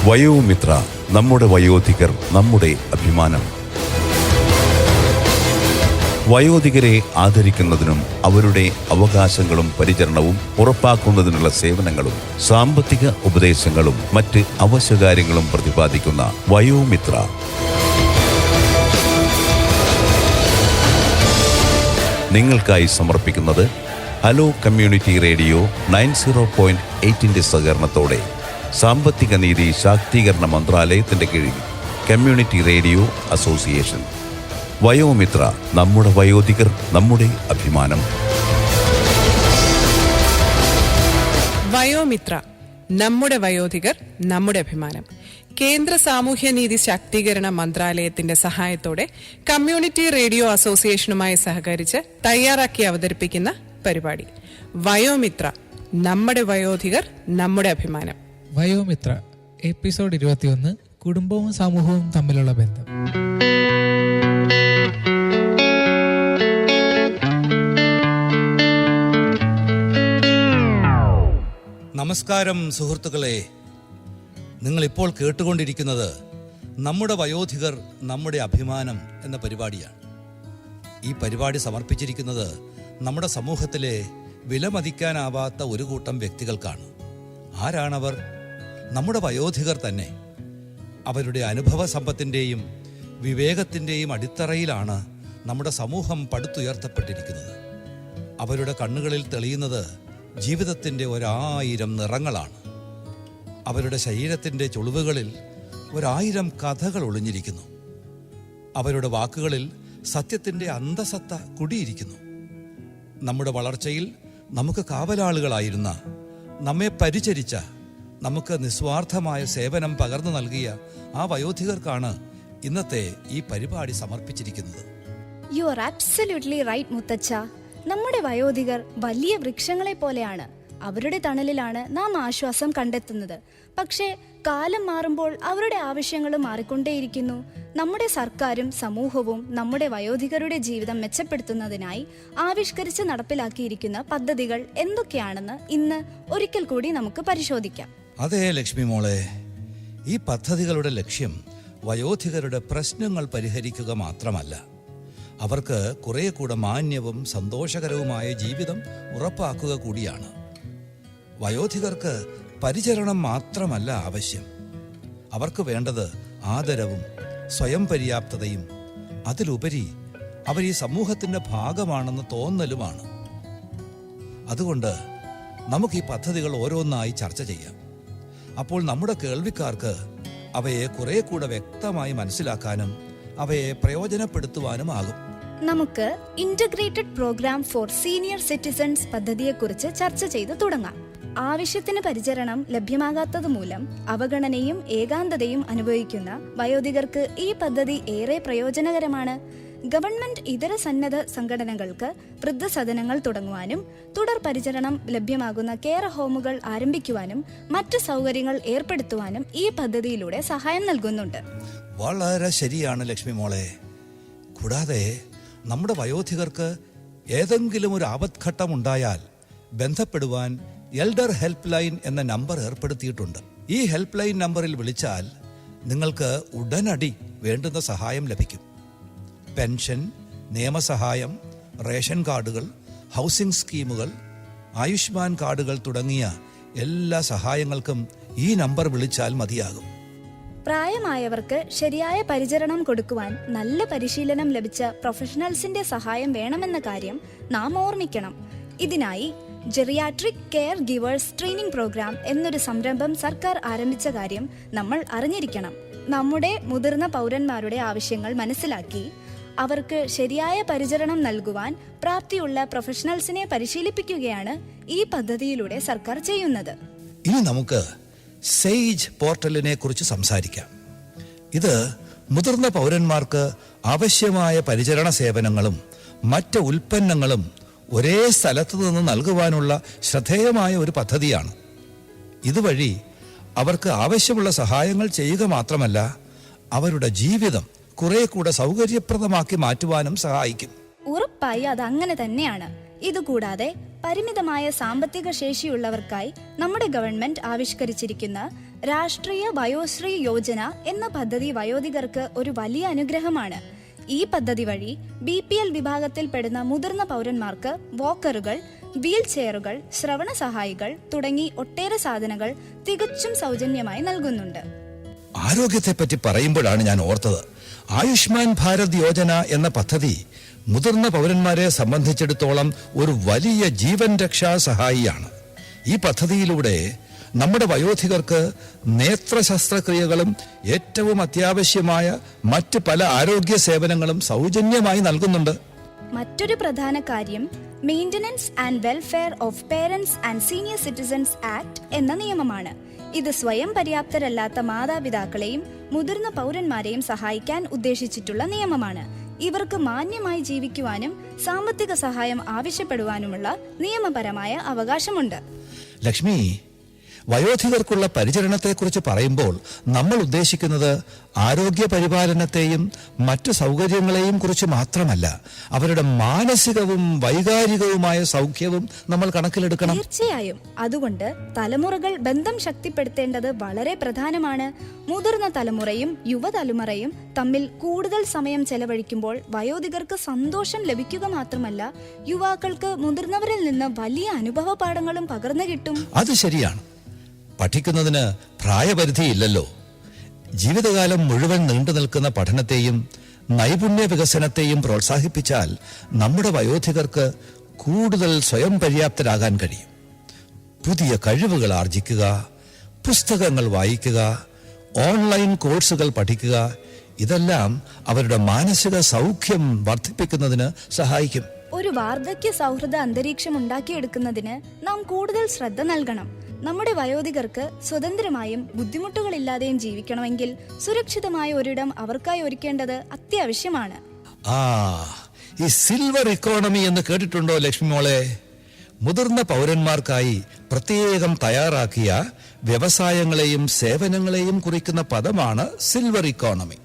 വയോമിത്ര, നമ്മുടെ വയോധികർ നമ്മുടെ അഭിമാനം. വയോധികരെ ആദരിക്കുന്നതിനും അവരുടെ അവകാശങ്ങളും പരിചരണവും ഉറപ്പാക്കുന്നതിനുള്ള സേവനങ്ങളും സാമ്പത്തിക ഉപദേശങ്ങളും മറ്റ് അവശ്യകാര്യങ്ങളും പ്രതിപാദിക്കുന്ന വയോമിത്ര. നിങ്ങൾക്കായി സമർപ്പിക്കുന്നത് ഹലോ കമ്മ്യൂണിറ്റി റേഡിയോ 90.8 സഹകരണത്തോടെ സാമ്പത്തിക നീതി ശാക്തീകരണ മന്ത്രാലയത്തിന്റെ കീഴിൽ കമ്മ്യൂണിറ്റി റേഡിയോ അസോസിയേഷൻ. വയോമിത്ര, നമ്മുടെ വയോധികർ നമ്മുടെ അഭിമാനം. വയോമിത്ര, നമ്മുടെ വയോധികർ നമ്മുടെ അഭിമാനം. കേന്ദ്ര സാമൂഹ്യനീതി ശാക്തീകരണ മന്ത്രാലയത്തിന്റെ സഹായത്തോടെ കമ്മ്യൂണിറ്റി റേഡിയോ അസോസിയേഷനുമായി സഹകരിച്ച് തയ്യാറാക്കി അവതരിപ്പിക്കുന്ന പരിപാടി വയോമിത്ര, നമ്മുടെ വയോധികർ നമ്മുടെ അഭിമാനം. വയോമിത്ര എപ്പിസോഡ് 21, കുടുംബവും സമൂഹവും തമ്മിലുള്ള ബന്ധം. നമസ്കാരം സുഹൃത്തുക്കളെ, നിങ്ങളിപ്പോൾ കേട്ടുകൊണ്ടിരിക്കുന്നത് നമ്മുടെ വയോധികർ നമ്മുടെ അഭിമാനം എന്ന പരിപാടിയാണ്. ഈ പരിപാടി സമർപ്പിച്ചിരിക്കുന്നത് നമ്മുടെ സമൂഹത്തിലെ വിലമതിക്കാനാവാത്ത ഒരു കൂട്ടം വ്യക്തികൾക്കാണ്. ആരാണവർ? നമ്മുടെ വയോധികർ തന്നെ. അവരുടെ അനുഭവ സമ്പത്തിൻ്റെയും വിവേകത്തിൻ്റെയും അടിത്തറയിലാണ് നമ്മുടെ സമൂഹം പടുത്തുയർത്തപ്പെട്ടിരിക്കുന്നത്. അവരുടെ കണ്ണുകളിൽ തെളിയുന്നത് ജീവിതത്തിൻ്റെ 1000 നിറങ്ങളാണ്. അവരുടെ ശരീരത്തിൻ്റെ ചുളിവുകളിൽ 1000 കഥകൾ ഒളിഞ്ഞിരിക്കുന്നു. അവരുടെ വാക്കുകളിൽ സത്യത്തിൻ്റെ അന്തസത്ത കുടിയിരിക്കുന്നു. നമ്മുടെ വളർച്ചയിൽ നമുക്ക് കാവലാളുകളായിരുന്ന, നമ്മെ പരിചരിച്ച, നമുക്ക് നിസ്വാർത്ഥമായ സേവനം പകർന്നു നൽകിയ ആ വയോധികർക്കാണ് ഇന്നത്തെ ഈ പരിപാടി സമർപ്പിച്ചിരിക്കുന്നത്. യു ആർ ആബ്സല്യൂട്ട്ലി റൈറ്റ് മുത്തച്ഛ. നമ്മുടെ വയോധികർ വലിയ വൃക്ഷങ്ങളെ പോലെയാണ്. അവരുടെ തണലിലാണ് നാം ആശ്വാസം കണ്ടെത്തുന്നത്. പക്ഷേ കാലം മാറുമ്പോൾ അവരുടെ ആവശ്യങ്ങളും മാറിക്കൊണ്ടേയിരിക്കുന്നു. നമ്മുടെ സർക്കാരും സമൂഹവും നമ്മുടെ വയോധികരുടെ ജീവിതം മെച്ചപ്പെടുത്തുന്നതിനായി ആവിഷ്കരിച്ച് നടപ്പിലാക്കിയിരിക്കുന്ന പദ്ധതികൾ എന്തൊക്കെയാണെന്ന് ഇന്ന് ഒരിക്കൽ കൂടി നമുക്ക് പരിശോധിക്കാം. അതെ ലക്ഷ്മി മോളെ, ഈ പദ്ധതികളുടെ ലക്ഷ്യം വയോധികരുടെ പ്രശ്നങ്ങൾ പരിഹരിക്കുക മാത്രമല്ല, അവർക്ക് കുറെ കൂടെ മാന്യവും സന്തോഷകരവുമായ ജീവിതം ഉറപ്പാക്കുക കൂടിയാണ്. വയോധികർക്ക് പരിചരണം മാത്രമല്ല ആവശ്യം. അവർക്ക് വേണ്ടത് ആദരവും സ്വയം പര്യാപ്തതയും അതിലുപരി അവർ ഈ സമൂഹത്തിൻ്റെ ഭാഗമാണെന്ന് തോന്നലുമാണ്. അതുകൊണ്ട് നമുക്ക് ഈ പദ്ധതികൾ ഓരോന്നായി ചർച്ച ചെയ്യാം. അപ്പോൾ നമ്മുടെ കേൾവിക്കാർക്ക് അവയെ കുറെ കൂടെ വ്യക്തമായി മനസ്സിലാക്കാനും അവയെ പ്രയോജനപ്പെടുത്തുവാനുമാകും. നമുക്ക് integrated program for senior citizens പദ്ധതിയെക്കുറിച്ച് ചർച്ച ചെയ്ത് തുടങ്ങാം. ആവശ്യത്തിന് പരിചരണം ലഭ്യമാകാത്തത് മൂലം അവഗണനയും ഏകാന്തതയും അനുഭവിക്കുന്ന വയോധികർക്ക് ഈ പദ്ധതി ഏറെ പ്രയോജനകരമാണ്. ഗവൺമെന്റ് ഇതര സന്നദ്ധ സംഘടനകൾക്ക് വൃദ്ധസദനങ്ങൾ തുടങ്ങുവാനും തുടർ പരിചരണം ലഭ്യമാകുന്ന കെയർ ഹോമുകൾ ആരംഭിക്കുവാനും മറ്റു സൗകര്യങ്ങൾ ഏർപ്പെടുത്തുവാനും ഈ പദ്ധതിയിലൂടെ സഹായം നൽകുന്നുണ്ട്. വളരെ ശരിയാണ് ലക്ഷ്മി മോളെ. കൂടാതെ നമ്മുടെ വയോധികർക്ക് ഏതെങ്കിലും ഒരു ആപത്ഘട്ടം ഉണ്ടായാൽ ബന്ധപ്പെടുവാൻ എൽഡർ ഹെൽപ്പ് ലൈൻ എന്ന നമ്പർ ഏർപ്പെടുത്തിയിട്ടുണ്ട്. ഈ ഹെൽപ്പ് ലൈൻ നമ്പറിൽ വിളിച്ചാൽ നിങ്ങൾക്ക് ഉടനടി വേണ്ടുന്ന സഹായം ലഭിക്കും. പെൻഷൻ, നിയമസഹായം, റേഷൻ കാർഡുകൾ, ഹൗസിംഗ് സ്കീമുകൾ, ആയുഷ്മാൻ കാർഡുകൾ തുടങ്ങിയ എല്ലാ സഹായങ്ങൾക്കും ഈ നമ്പർ വിളിച്ചാൽ മതിയാകും. പ്രായമായവർക്ക് ശരിയായ പരിചരണം കൊടുക്കുവാൻ നല്ല പരിശീലനം ലഭിച്ച പ്രൊഫഷണൽസിന്റെ സഹായം വേണമെന്ന കാര്യം നാം ഓർമ്മിക്കണം. ഇതിനായി geriatric caregivers training program എന്നൊരു സംരംഭം സർക്കാർ ആരംഭിച്ച കാര്യം നമ്മൾ അറിഞ്ഞിരിക്കണം. നമ്മുടെ മുതിർന്ന പൗരന്മാരുടെ ആവശ്യങ്ങൾ മനസ്സിലാക്കി അവർക്ക് ശരിയായ പരിചരണം നൽകുവാൻ പ്രാപ്തിയുള്ള പ്രൊഫഷണൽസിനെ പരിശീലിപ്പിക്കുകയാണ് ഈ പദ്ധതിയിലൂടെ സർക്കാർ ചെയ്യുന്നത്. ഇനി നമുക്ക് സേജ് പോർട്ടലിനെ കുറിച്ച് സംസാരിക്കാം. ഇത് മുതിർന്ന പൗരന്മാർക്ക് ആവശ്യമായ പരിചരണ സേവനങ്ങളും മറ്റ് ഉൽപ്പന്നങ്ങളും ഒരേ സ്ഥലത്ത് നിന്ന് നൽകുവാനുള്ള ശ്രദ്ധേയമായ ഒരു പദ്ധതിയാണ്. ഇതുവഴി അവർക്ക് ആവശ്യമുള്ള സഹായങ്ങൾ ചെയ്യുക മാത്രമല്ല, അവരുടെ ജീവിതം കുറെ കൂടെ സൗകര്യപ്രദമാക്കി മാറ്റുവാനും സഹായിക്കും. ഉറപ്പായി അത് അങ്ങനെ തന്നെയാണ്. ഇതുകൂടാതെ പരിമിതമായ സാമ്പത്തിക ശേഷിയുള്ളവർക്കായി നമ്മുടെ ഗവൺമെന്റ് ആവിഷ്കരിച്ചിരിക്കുന്ന രാഷ്ട്രീയ വയോശ്രീ യോജന എന്ന പദ്ധതി വയോധികർക്ക് ഒരു വലിയ അനുഗ്രഹമാണ്. ഈ പദ്ധതി വഴി BPL വിഭാഗത്തിൽപ്പെടുന്ന മുതിർന്ന പൗരന്മാർക്ക് വാക്കറുകൾ, വീൽ ചെയറുകൾ, ശ്രവണ സഹായികൾ തുടങ്ങി ഒട്ടേറെ സാധനങ്ങൾ തികച്ചും സൗജന്യമായി നൽകുന്നുണ്ട്. ആരോഗ്യത്തെപ്പറ്റി പറയുമ്പോഴാണ് ഞാൻ ഓർത്തത്, ആയുഷ്മാൻ ഭാരത് യോജന എന്ന പദ്ധതി മുതിർന്ന പൗരന്മാരെ സംബന്ധിച്ചിടത്തോളം ഒരു വലിയ ജീവൻ രക്ഷാ സഹായിയാണ്. ഈ പദ്ധതിയിലൂടെ നമ്മുടെ വയോധികർക്ക് നേത്ര ശസ്ത്രക്രിയകളും ഏറ്റവും അത്യാവശ്യമായ മറ്റ് പല ആരോഗ്യ സേവനങ്ങളും സൗജന്യമായി നൽകുന്നുണ്ട്. മറ്റൊരു പ്രധാന കാര്യം maintenance and welfare of parents and senior citizens act എന്ന നിയമമാണ്. ഇത് സ്വയം പര്യാപ്തരല്ലാത്ത മാതാപിതാക്കളെയും മുതിർന്ന പൗരന്മാരെയും സഹായിക്കാൻ ഉദ്ദേശിച്ചിട്ടുള്ള നിയമമാണ്. ഇവർക്ക് മാന്യമായി ജീവിക്കുവാനും സാമ്പത്തിക സഹായം ആവശ്യപ്പെടുവാനുമുള്ള നിയമപരമായ അവകാശമുണ്ട്. ലക്ഷ്മി, വയോധികർക്കുള്ള പരിചരണത്തെക്കുറിച്ച് പറയുമ്പോൾ നമ്മൾ ഉദ്ദേശിക്കുന്നത് ആരോഗ്യ പരിപാലനത്തെയും മറ്റു സൗകര്യങ്ങളെയും കുറിച്ച് മാത്രമല്ല, അവരുടെ മാനസികവും വൈകാരികവുമായ സൗഖ്യവും നമ്മൾ കണക്കിലെടുക്കണം. തീർച്ചയായും. അതുകൊണ്ട് തലമുറകൾ ബന്ധം ശക്തിപ്പെടുത്തേണ്ടത് വളരെ പ്രധാനമാണ്. മുതിർന്ന തലമുറയും യുവതലമുറയും തമ്മിൽ കൂടുതൽ സമയം ചെലവഴിക്കുമ്പോൾ വയോധികർക്ക് സന്തോഷം ലഭിക്കുക മാത്രമല്ല, യുവാക്കൾക്ക് മുതിർന്നവരിൽ നിന്ന് വലിയ അനുഭവ പാഠങ്ങളും പകർന്നു കിട്ടും. അത് ശരിയാണ്. പഠിക്കുന്നതിന് പ്രായപരിധിയില്ലല്ലോ. ജീവിതകാലം മുഴുവൻ നീണ്ടു നിൽക്കുന്ന പഠനത്തെയും നൈപുണ്യ വികസനത്തെയും പ്രോത്സാഹിപ്പിച്ചാൽ നമ്മുടെ വയോധികർക്ക് കൂടുതൽ സ്വയം പര്യാപ്തരാകാൻ കഴിയും. പുതിയ കഴിവുകൾ ആർജിക്കുക, പുസ്തകങ്ങൾ വായിക്കുക, ഓൺലൈൻ കോഴ്സുകൾ പഠിക്കുക, ഇതെല്ലാം അവരുടെ മാനസിക സൗഖ്യം വർദ്ധിപ്പിക്കുന്നതിന് സഹായിക്കും. ഒരു വാർദ്ധക്യ സൗഹൃദ അന്തരീക്ഷം ഉണ്ടാക്കിയെടുക്കുന്നതിന് നാം കൂടുതൽ ശ്രദ്ധ നൽകണം. നമ്മുടെ വയോധികർക്ക് സ്വതന്ത്രമായും ബുദ്ധിമുട്ടുകളില്ലാതെയും ജീവിക്കണമെങ്കിൽ സുരക്ഷിതമായ ഒരിടം അവർക്കായി ഒരുക്കേണ്ടത് അത്യാവശ്യമാണ്. ഈ സിൽവർ ഇക്കോണമി എന്ന് കേട്ടിട്ടുണ്ടോ ലക്ഷ്മി മോളെ? മുതിർന്ന പൗരന്മാർക്കായി പ്രത്യേകം തയ്യാറാക്കിയ വ്യവസായങ്ങളെയും സേവനങ്ങളെയും കുറിക്കുന്ന പദമാണ് സിൽവർ ഇക്കോണമി.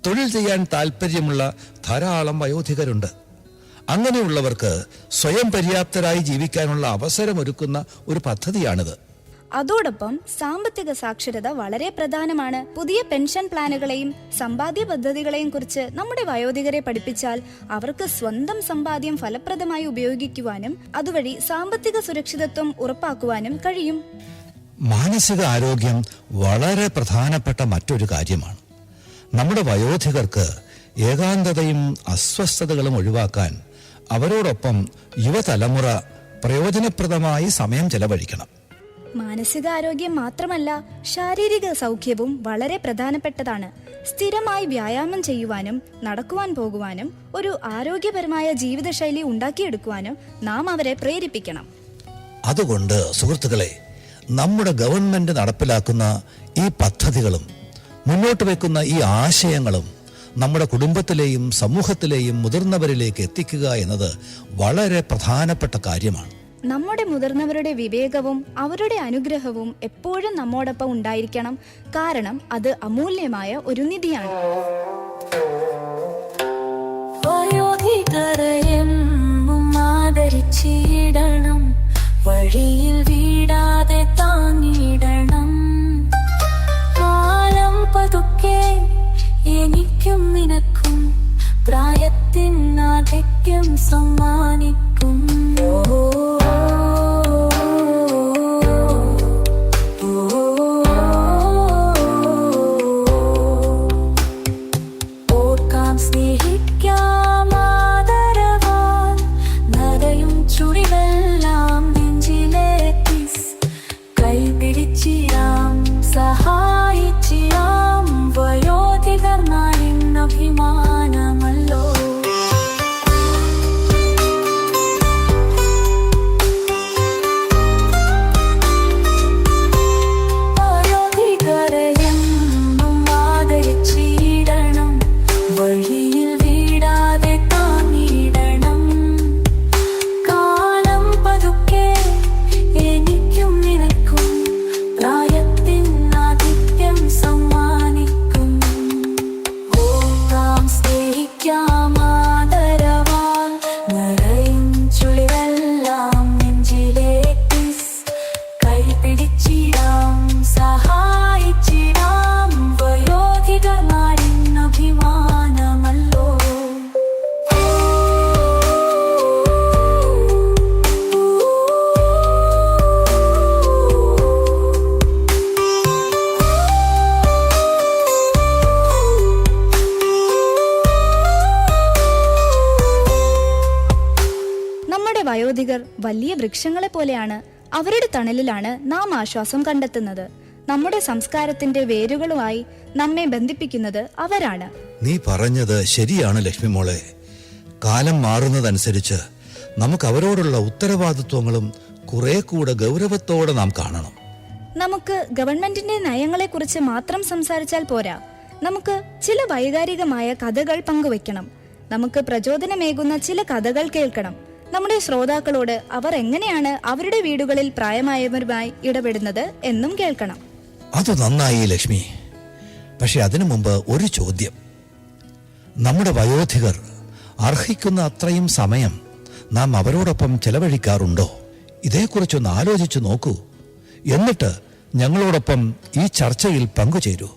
തൊഴിൽ ചെയ്യാൻ താല്പര്യമുള്ള ധാരാളം വയോധികരുണ്ട്. അങ്ങനെയുള്ളവർക്ക് സ്വയം പര്യാപ്തരായി ജീവിക്കാനുള്ള അവസരമൊരുക്കുന്ന ഒരു പദ്ധതിയാണിത്. അതോടൊപ്പം സാമ്പത്തിക സാക്ഷരത വളരെ പ്രധാനമാണ്. പുതിയ പെൻഷൻ പ്ലാനുകളെയും സമ്പാദ്യ പദ്ധതികളെയും കുറിച്ച് നമ്മുടെ വയോധികരെ പഠിപ്പിച്ചാൽ അവർക്ക് സ്വന്തം സമ്പാദ്യം ഫലപ്രദമായി ഉപയോഗിക്കുവാനും അതുവഴി സാമ്പത്തിക സുരക്ഷിതത്വം ഉറപ്പാക്കുവാനും കഴിയും. മാനസിക ആരോഗ്യം വളരെ പ്രധാനപ്പെട്ട മറ്റൊരു കാര്യമാണ്. നമ്മുടെ വയോധികർക്ക് ഏകാന്തതയും അസ്വസ്ഥതകളും ഒഴിവാക്കാൻ അവരോടൊപ്പം യുവതലമുറ പ്രയോജനപ്രദമായി സമയം ചെലവഴിക്കണം. മാനസികാരോഗ്യം മാത്രമല്ല, ശാരീരിക സൗഖ്യവും വളരെ പ്രധാനപ്പെട്ടതാണ്. സ്ഥിരമായി വ്യായാമം ചെയ്യുവാനും നടക്കുവാൻ പോകുവാനും ഒരു ആരോഗ്യപരമായ ജീവിതശൈലി ഉണ്ടാക്കിയെടുക്കുവാനും നാം അവരെ പ്രേരിപ്പിക്കണം. അതുകൊണ്ട് സുഹൃത്തുക്കളെ, നമ്മുടെ ഗവൺമെന്റ് നടപ്പിലാക്കുന്ന ഈ പദ്ധതികളും മുന്നോട്ട് വെക്കുന്ന ഈ ആശയങ്ങളും നമ്മുടെ കുടുംബത്തിലെയും സമൂഹത്തിലെയും മുതിർന്നവരിലേക്ക് എത്തിക്കുക എന്നത് വളരെ പ്രധാനപ്പെട്ട കാര്യമാണ്. നമ്മുടെ മുതിർന്നവരുടെ വിവേകവും അവരുടെ അനുഗ്രഹവും എപ്പോഴും നമ്മോടൊപ്പം ഉണ്ടായിരിക്കണം. കാരണം അത് അമൂല്യമായ ഒരു നിധിയാണ്. ആദരിച്ചിടണം, വഴിയിൽ വീടാതെ താങ്ങിടണം. കാലം പതുക്കെ എനിക്കും നിനക്കും പ്രായത്തിൻ ആധിക്യം സമ്മാനിക്കും. ഓർക്കാം, സ്നേഹിക്കാം ആദരവാൻ, നരയും ചുടിവെല്ലാം നെഞ്ചിലേക്ക് വലിയ വൃക്ഷങ്ങളെ പോലെയാണ്. അവരുടെ തണലിലാണ് നാം ആശ്വാസം കണ്ടെത്തുന്നത്. നമ്മുടെ സംസ്കാരത്തിന്റെ വേരുകളുമായി നമ്മെ ബന്ധിപ്പിക്കുന്നത് അവരാണ്. നീ പറഞ്ഞത് ശരിയാണ് ലക്ഷ്മി മോളെ. കാലം മാറുന്നതനുസരിച്ച് നമുക്ക് അവരോടുള്ള ഉത്തരവാദിത്വങ്ങളും കുറെ കൂടെ ഗൗരവത്തോടെ നാം കാണണം. നമുക്ക് ഗവൺമെന്റിന്റെ നയങ്ങളെക്കുറിച്ച് മാത്രം സംസാരിച്ചാൽ പോരാ. നമുക്ക് ചില വൈകാരികമായ കഥകൾ പങ്കുവെക്കണം. നമുക്ക് പ്രചോദനമേകുന്ന ചില കഥകൾ കേൾക്കണം. നമ്മുടെ ശ്രോതാക്കളോട് അവർ എങ്ങനെയാണ് അവരുടെ വീടുകളിൽ പ്രായമായവരുമായി ഇടപെടുന്നത് എന്നും കേൾക്കണം. അത് നന്നായി ലക്ഷ്മി. പക്ഷെ അതിനു മുമ്പ് ഒരു ചോദ്യം. നമ്മുടെ വയോധികർ അർഹിക്കുന്ന അത്രയും സമയം നാം അവരോടൊപ്പം ചെലവഴിക്കാറുണ്ടോ? ഇതേക്കുറിച്ചൊന്ന് ആലോചിച്ചു നോക്കൂ. എന്നിട്ട് ഞങ്ങളോടൊപ്പം ഈ ചർച്ചയിൽ പങ്കുചേരൂ.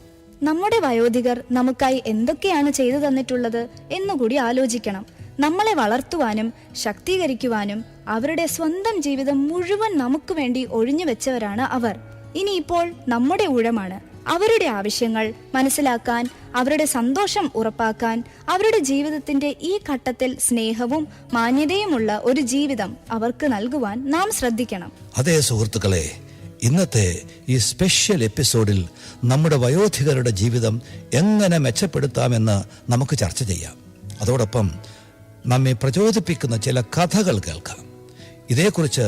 നമ്മുടെ വയോധികർ നമുക്കായി എന്തൊക്കെയാണ് ചെയ്തു തന്നിട്ടുള്ളത് എന്നുകൂടി ആലോചിക്കണം. നമ്മളെ വളർത്തുവാനും ശാക്തീകരിക്കുവാനും അവരുടെ സ്വന്തം ജീവിതം മുഴുവൻ നമുക്ക് വേണ്ടി ഒഴിഞ്ഞു വെച്ചവരാണ് അവർ. ഇനിയിപ്പോൾ നമ്മുടെ ഊഴമാണ് അവരുടെ ആവശ്യങ്ങൾ മനസ്സിലാക്കാൻ, അവരുടെ സന്തോഷം ഉറപ്പാക്കാൻ, അവരുടെ ജീവിതത്തിന്റെ ഈ ഘട്ടത്തിൽ സ്നേഹവും മാന്യതയുമുള്ള ഒരു ജീവിതം അവർക്ക് നൽകുവാൻ നാം ശ്രദ്ധിക്കണം. അതേ സുഹൃത്തുക്കളെ, ഇന്നത്തെ ഈ സ്പെഷ്യൽ എപ്പിസോഡിൽ നമ്മുടെ വയോധികരുടെ ജീവിതം എങ്ങനെ മെച്ചപ്പെടുത്താമെന്ന് നമുക്ക് ചർച്ച ചെയ്യാം. അതോടൊപ്പം നമ്മെ പ്രചോദിപ്പിക്കുന്ന ചില കഥകൾ കേൾക്കാം. ഇതേക്കുറിച്ച്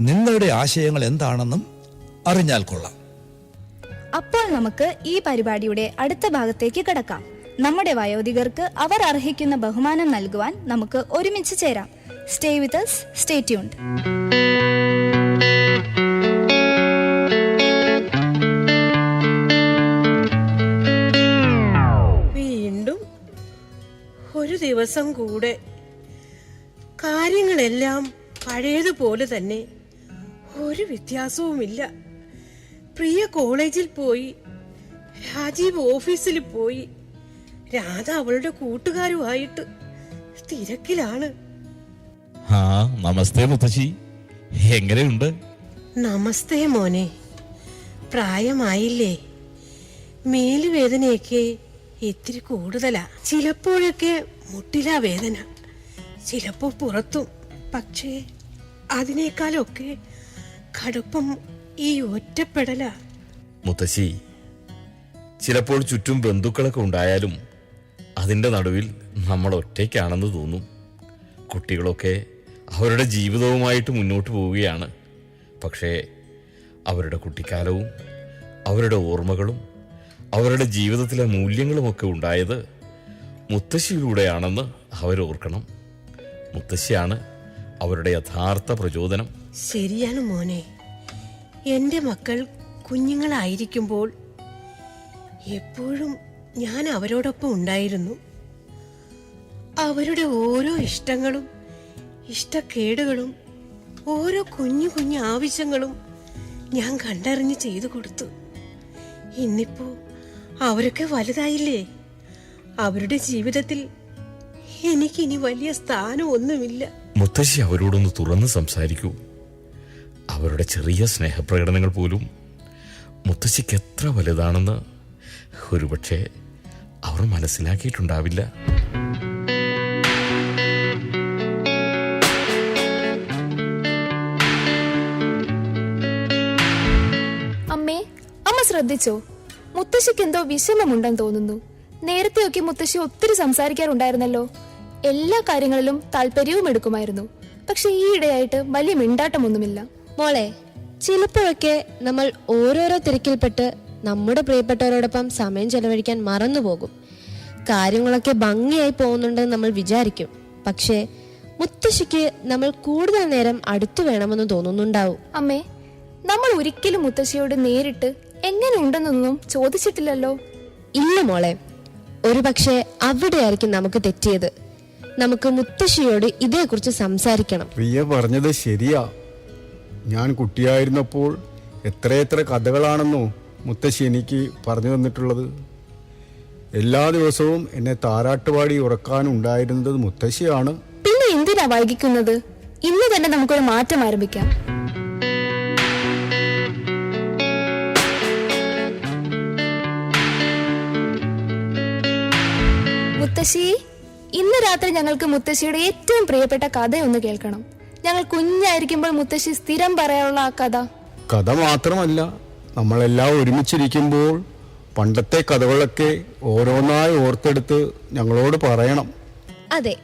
നിങ്ങളുടെ ആശയങ്ങൾ എന്താണെന്നും അറിഞ്ഞാൽ കൊള്ളാം. അപ്പോൾ നമുക്ക് ഈ പരിപാടിയുടെ അടുത്ത ഭാഗത്തേക്ക് കടക്കാം. നമ്മുടെ വയോധികർക്ക് അവർ അർഹിക്കുന്ന ബഹുമാനം നൽകുവാൻ നമുക്ക് ഒരുമിച്ച് ചേരാം. Stay with us, stay tuned. വീണ്ടും ഒരു ദിവസം കൂടെ കാര്യങ്ങളെല്ലാം പഴയതുപോലെ തന്നെ. ഒരു വ്യത്യാസവുമില്ല. പ്രിയ കോളേജിൽ പോയി, രാജീവ് ഓഫീസിൽ പോയി, രാധ അവളുടെ കൂട്ടുകാരുമായിട്ട് തിരക്കിലാണ്. നമസ്തേ മുത്തശ്ശി, എങ്ങനെയുണ്ട്? നമസ്തേ മോനെ. പ്രായമായില്ലേ? മേലുവേദനയൊക്കെ ഇത്തിരി കൂടുതലാ. ചിലപ്പോഴൊക്കെ മുട്ടിലാ വേദന, ചിലപ്പോ പുറത്തും. പക്ഷേ അതിനേക്കാളൊക്കെ കടുപ്പം ഈ ഒറ്റപ്പെടലാ. മുത്തശ്ശി, ചിലപ്പോൾ ചുറ്റും ബന്ധുക്കളൊക്കെ ഉണ്ടായാലും അതിൻ്റെ നടുവിൽ നമ്മൾ ഒറ്റയ്ക്കാണെന്ന് തോന്നും. കുട്ടികളൊക്കെ അവരുടെ ജീവിതവുമായിട്ട് മുന്നോട്ട് പോവുകയാണ്. പക്ഷേ അവരുടെ കുട്ടിക്കാലവും അവരുടെ ഓർമ്മകളും അവരുടെ ജീവിതത്തിലെ മൂല്യങ്ങളുമൊക്കെ ഉണ്ടായത് മുത്തശ്ശിയിലൂടെയാണെന്ന് അവരോർക്കണം. മുത്തശ്ശിയാണ് അവരുടെ യഥാർത്ഥ പ്രചോദനം. ശരിയാണ് മോനെ. എൻ്റെ മക്കൾ കുഞ്ഞുങ്ങളായിരിക്കുമ്പോൾ എപ്പോഴും ഞാൻ അവരോടൊപ്പം ഉണ്ടായിരുന്നു. അവരുടെ ഓരോ ഇഷ്ടങ്ങളും ഇഷ്ടക്കേടുകളും ഓരോ കുഞ്ഞു കുഞ്ഞു ആവശ്യങ്ങളും ഞാൻ കണ്ടറിഞ്ഞ് ചെയ്തു കൊടുത്തു. ഇന്നിപ്പോ അവരൊക്കെ വലുതായില്ലേ? അവരുടെ ജീവിതത്തിൽ എനിക്കിനി വലിയ സ്ഥാനമൊന്നുമില്ല. മുത്തശ്ശി അവരോടൊന്ന് തുറന്ന് സംസാരിക്കൂ. അവരുടെ ചെറിയ സ്നേഹപ്രകടനങ്ങൾ പോലും മുത്തശ്ശിക്ക് എത്ര വലുതാണെന്ന് ഒരുപക്ഷെ അവർ മനസ്സിലാക്കിയിട്ടുണ്ടാവില്ല. അമ്മേ, അമ്മ ശ്രദ്ധിച്ചോ? മുത്തശ്ശിക്ക് എന്തോ വിഷമമുണ്ടെന്ന് തോന്നുന്നു. നേരത്തെയൊക്കെ മുത്തശ്ശി ഒത്തിരി സംസാരിക്കാറുണ്ടായിരുന്നല്ലോ. എല്ലാ കാര്യങ്ങളിലും താല്പര്യവും എടുക്കുമായിരുന്നു. പക്ഷെ ഈയിടെയായിട്ട് വലിയ മിണ്ടാട്ടമൊന്നുമില്ല. മോളെ, ചിലപ്പോഴൊക്കെ നമ്മൾ ഓരോരോ തിരക്കിൽപ്പെട്ട് നമ്മുടെ പ്രിയപ്പെട്ടവരോടൊപ്പം സമയം ചെലവഴിക്കാൻ മറന്നുപോകും. കാര്യങ്ങളൊക്കെ ഭംഗിയായി പോകുന്നുണ്ടെന്ന് നമ്മൾ വിചാരിക്കും. പക്ഷേ മുത്തശ്ശിക്ക് നമ്മൾ കൂടുതൽ നേരം അടുത്തു വേണമെന്ന് തോന്നുന്നുണ്ടാവും. അമ്മേ, നമ്മൾ ഒരിക്കലും മുത്തശ്ശിയോട് നേരിട്ട് എങ്ങനെ ഉണ്ടെന്നൊന്നും ചോദിച്ചിട്ടില്ലല്ലോ. ഇല്ല മോളെ, ഒരു പക്ഷേ അവിടെയായിരിക്കും നമുക്ക് തെറ്റിയത്. നമുക്ക് മുത്തശ്ശിയോട് ഇതേക്കുറിച്ച് സംസാരിക്കണം. പ്രിയ പറഞ്ഞത് ശരിയാ. ഞാൻ കുട്ടിയായിരുന്നപ്പോൾ എത്രയെത്ര കഥകളാണെന്നോ മുത്തശ്ശി എനിക്ക് പറഞ്ഞു തന്നിട്ടുള്ളത്. എല്ലാ ദിവസവും എന്നെ താരാട്ടുപാടി ഉറക്കാനുണ്ടായിരുന്നത് മുത്തശ്ശിയാണ്. പിന്നെ എന്തിനാ വൈകിക്കുന്നത്? ഇന്ന് തന്നെ നമുക്കൊരു മാറ്റം ആരംഭിക്കാം. മുത്തശ്ശി, ഇന്ന് രാത്രി ഞങ്ങൾക്ക് മുത്തശ്ശിയുടെ ഏറ്റവും പ്രിയപ്പെട്ട കഥയൊന്ന് കേൾക്കണം. ഞങ്ങൾ കുഞ്ഞായിരിക്കുമ്പോൾ മുത്തശ്ശി സ്ഥിരം പറയാനുള്ള ആ കഥ. കഥ മാത്രമല്ല, നമ്മളെല്ലാം ഒരുമിച്ചിരിക്കുമ്പോൾ പണ്ടത്തെ കഥകളൊക്കെ ഓരോന്നായി ഓർത്തെടുത്ത് ഞങ്ങളോട് പറയണം. അതെ,